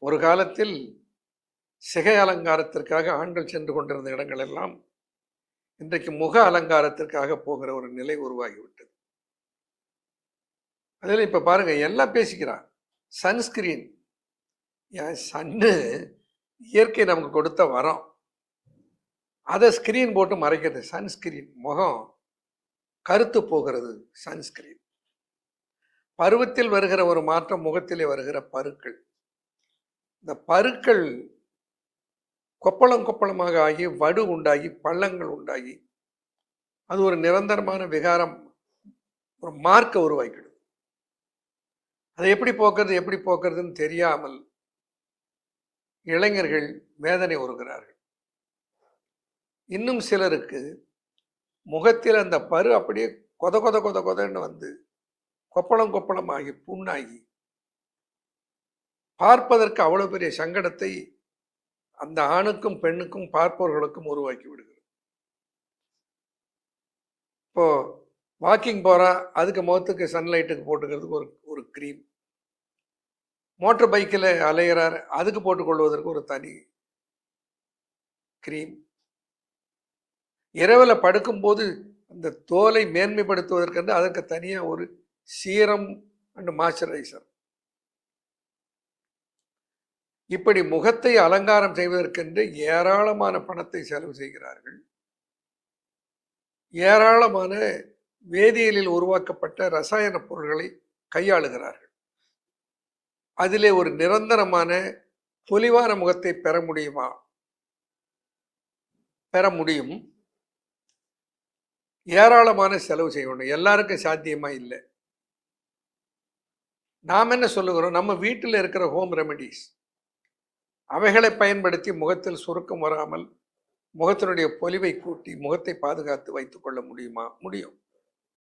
ஒரு காலத்தில் சிகை அலங்காரத்திற்காக ஆண்கள் சென்று கொண்டிருந்த இடங்கள் எல்லாம் இன்றைக்கு முக அலங்காரத்திற்காக போகிற ஒரு நிலை உருவாகிவிட்டது. அதில் இப்ப பாருங்க, எல்லாம் பேசிக்கிறான். சன்ஸ்கிரீன், என் சன்னு இயற்கை நமக்கு கொடுத்த வரம், அதை ஸ்கிரீன் போட்டு மறைக்கிறது. சன்ஸ்கிரீன், முகம் கருத்து போகிறது. சன்ஸ்கிரீன். பருவத்தில் வருகிற ஒரு மாற்றம், முகத்திலே வருகிற பருக்கள். இந்த பருக்கள் கொப்பளம் கொப்பளமாக ஆகி வடு உண்டாகி பள்ளங்கள் உண்டாகி அது ஒரு நிரந்தரமான விகாரம், ஒரு மார்க்கை உருவாக்கிடுது. அதை எப்படி போக்குறதுன்னு தெரியாமல் இளைஞர்கள் வேதனை உறுகிறார்கள். இன்னும் சிலருக்கு முகத்தில் அந்த பரு அப்படியே கொத கொத கொத கொதன்னு வந்து கொப்பளம் கொப்பளமாகி புண்ணாகி பார்ப்பதற்கு அவ்வளவு பெரிய சங்கடத்தை அந்த ஆணுக்கும் பெண்ணுக்கும் பார்ப்பவர்களுக்கும் உருவாக்கி விடுகிறது. இப்போ வாக்கிங் போறா, அதுக்கு முகத்துக்கு சன்லைட்டுக்கு போட்டுக்கிறதுக்கு ஒரு கிரீம். மோட்டர் பைக்கில் அலைகிறார், அதுக்கு போட்டுக்கொள்வதற்கு ஒரு தனி கிரீம். இரவில் படுக்கும்போது அந்த தோலை மேன்மைப்படுத்துவதற்கு அதற்கு தனியாக ஒரு சீரம் அண்ட் மாய்ஸ்சரைசர். இப்படி முகத்தை அலங்காரம் செய்வதற்கென்று ஏராளமான பணத்தை செலவு செய்கிறார்கள். ஏராளமான வேதியியலில் உருவாக்கப்பட்ட ரசாயன பொருட்களை கையாளுகிறார்கள். அதிலே ஒரு நிரந்தரமான பொலிவான முகத்தை பெற முடியுமா? பெற முடியும். ஏராளமான செலவு செய்யணும். எல்லாருக்கும் சாத்தியமா இல்லை. நாம் என்ன சொல்லுகிறோம்? நம்ம வீட்டில் இருக்கிற ஹோம் ரெமெடிஸ், அவைகளை பயன்படுத்தி முகத்தில் சுருக்கம் வராமல் முகத்தினுடைய பொலிவை கூட்டி முகத்தை பாதுகாத்து வைத்துக் கொள்ள முடியுமா? முடியும்.